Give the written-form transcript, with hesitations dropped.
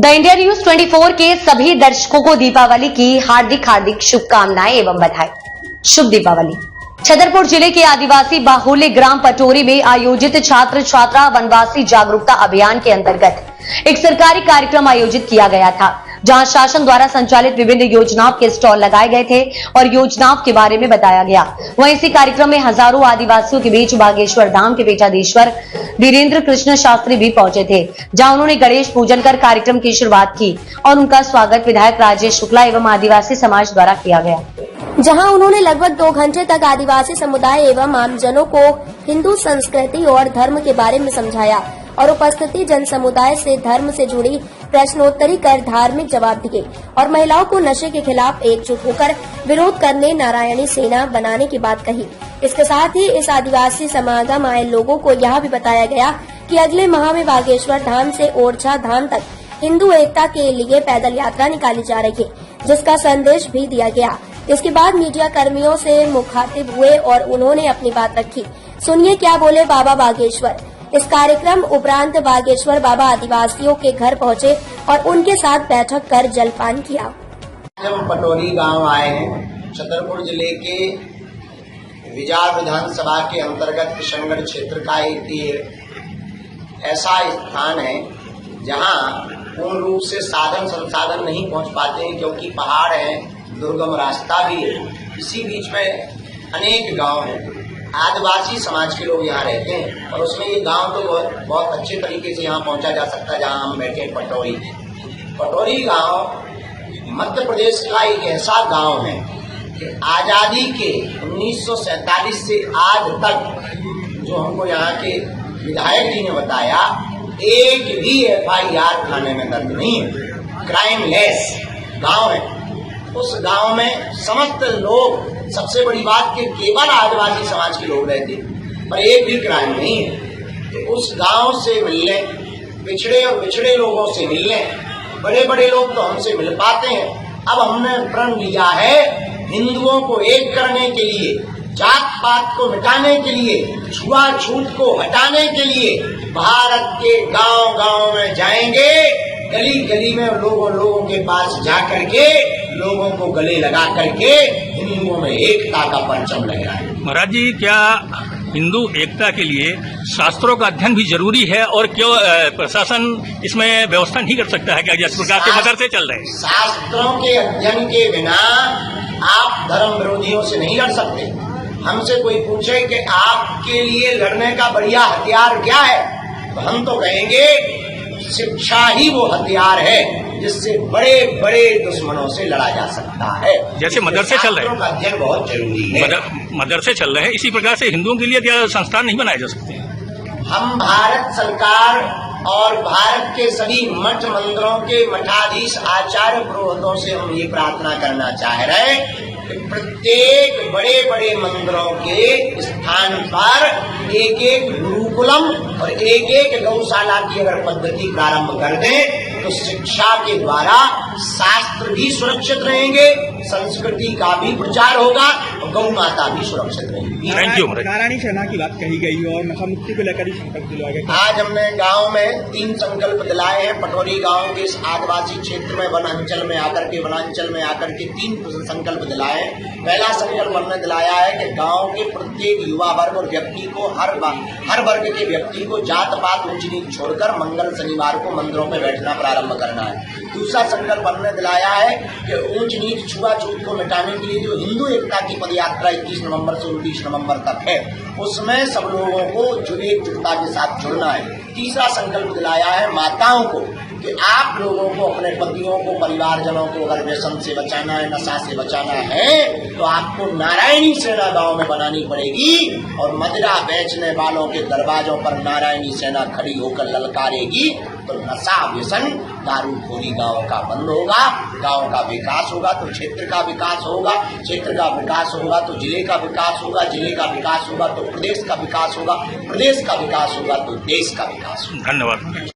The India news 24 के सभी दर्शकों को दीपावली की हार्दिक शुभकामनाएं एवं बधाई। शुभ दीपावली। छतरपुर जिले के आदिवासी बाहुल्य ग्राम पटोरी में आयोजित छात्र छात्रा वनवासी जागरूकता अभियान के अंतर्गत एक सरकारी कार्यक्रम आयोजित किया गया था, जहां शासन द्वारा संचालित विभिन्न योजनाओं के स्टॉल लगाए गए थे और योजनाओं के बारे में बताया गया। वहीं इसी कार्यक्रम में हजारों आदिवासियों के बीच बागेश्वर धाम के पीठाधीश्वर वीरेंद्र कृष्ण शास्त्री भी पहुंचे थे, जहां उन्होंने गणेश पूजन कर कार्यक्रम की शुरुआत की और उनका स्वागत विधायक राजेश शुक्ला एवं आदिवासी समाज द्वारा किया गया, जहां उन्होंने लगभग 2 घंटे तक आदिवासी समुदाय एवं आमजनों को हिंदू संस्कृति और धर्म के बारे में समझाया और उपस्थिति जन समुदाय से धर्म से जुड़ी प्रश्नोत्तरी कर धार्मिक जवाब दिए और महिलाओं को नशे के खिलाफ एकजुट होकर विरोध करने नारायणी सेना बनाने की बात कही। इसके साथ ही इस आदिवासी समागम आए लोगों को यह भी बताया गया कि अगले माह में बागेश्वर धाम से ओरछा धाम तक हिंदू एकता के लिए पैदल यात्रा निकाली जा रही है, जिसका संदेश भी दिया गया। इसके बाद मीडिया कर्मियों से मुखातिब हुए और उन्होंने अपनी बात रखी। सुनिए क्या बोले बाबा बागेश्वर। इस कार्यक्रम उपरांत बागेश्वर बाबा आदिवासियों के घर पहुंचे और उनके साथ बैठक कर जलपान किया। हम पटोरी गांव आए हैं। छतरपुर जिले के विजार विधानसभा के अंतर्गत किशनगढ़ क्षेत्र का एक ऐसा स्थान है जहां पूर्ण रूप से साधन संसाधन नहीं पहुंच पाते हैं, क्योंकि पहाड़ है, दुर्गम रास्ता भी है। इसी बीच में अनेक गांव हैं। आदिवासी समाज के लोग यहाँ रहते हैं और उसमें ये गांव तो बहुत अच्छे तरीके से यहाँ पहुंचा जा सकता है। जहाँ हम बैठे पटोरी, पटोरी गांव मध्य प्रदेश का एक ऐसा गांव है कि आजादी के 1947 से आज तक जो हमको यहाँ के विधायक जी ने बताया, एक भी FIR थाने में दर्ज नहीं है। क्राइम लेस गांव है। उस गांव में समस्त लोग, सबसे बड़ी बात कि केवल आदिवासी समाज के लोग रहते, पर एक भी क्राइम नहीं है। तो उस गांव से मिलने, पिछड़े और पिछड़े लोगों से मिलने, बड़े बड़े लोग तो हमसे मिल पाते हैं। अब हमने प्रण लिया है हिंदुओं को एक करने के लिए, जात पात को मिटाने के लिए, छुआछूत को हटाने के लिए भारत के गांव गांव में जाएंगे, गली गली में लोगों के पास जा करके लोगों को गले लगा करके हिंदुओं में एकता का परचम लहराए। महाराज जी, क्या हिंदू एकता के लिए शास्त्रों का अध्ययन भी जरूरी है और क्यों प्रशासन इसमें व्यवस्था नहीं कर सकता है? क्या जिस प्रकार के मदरसे चल रहे हैं? शास्त्रों के अध्ययन के बिना आप धर्म विरोधियों से नहीं लड़ सकते। हमसे कोई पूछे कि आपके लिए लड़ने का बढ़िया हथियार क्या है, तो हम तो कहेंगे शिक्षा ही वो हथियार है जिससे बड़े बड़े दुश्मनों से लड़ा जा सकता है। जैसे मदरसे चल रहे हैं, अध्ययन बहुत जरूरी है। मदरसे चल रहे हैं, इसी प्रकार से हिंदुओं के लिए क्या संस्थान नहीं बनाए जा सकते? हम भारत सरकार और भारत के सभी मठ मंदिरों के मठाधीश आचार्य पुरोहितों से हम ये प्रार्थना करना चाह रहे हैं कि प्रत्येक बड़े बड़े मंदिरों के स्थान पर एक एक गुरुकुलम और एक एक गौशाला की अगर पद्धति प्रारंभ कर दें तो शिक्षा के द्वारा शास्त्र भी सुरक्षित रहेंगे, संस्कृति का भी प्रचार होगा और गौ माता भी सुरक्षित रहेगी। नारायणी सेना की बात कही गई और नशा मुक्ति को लेकर ही संकल्प दिलवाया गया। आज हमने गांव में 3 संकल्प दिलाए हैं। पटोरी गांव के इस आदिवासी क्षेत्र में वनांचल में आकर के 3 संकल्प दिलाए हैं। पहला संकल्प हमने दिलाया है कि गांव के प्रत्येक युवा वर्ग और व्यक्ति को, हर वर्ग के व्यक्ति को जात पात ऊंच नीच छोड़कर मंगल शनिवार को मंदिरों में बैठना प्रारंभ करना है। दूसरा संकल्प हमने दिलाया है कि ऊंच नीच छुआछूत को मिटाने के लिए जो हिंदू एकता की पदयात्रा 21 नवंबर से 29 नवंबर तक है, उसमें सब लोगों को एकजुटता के साथ जुड़ना है। तीसरा संकल्प दिलाया है माताओं को कि आप लोगों को अपने पतियों को, परिवारजनों को अगर व्यसन से बचाना है, नशा से बचाना है, तो आपको नारायणी सेना गांव में बनानी पड़ेगी और मदिरा बेचने वालों के दरवाजों पर नारायणी सेना खड़ी होकर ललकारेगी, तो नशा व्यसन दारूखोरी गांव का बंद होगा, गांव का विकास होगा तो क्षेत्र का विकास होगा, क्षेत्र का विकास होगा तो जिले का विकास होगा, जिले का विकास होगा तो प्रदेश का विकास होगा, प्रदेश का विकास होगा तो देश का विकास होगा। धन्यवाद।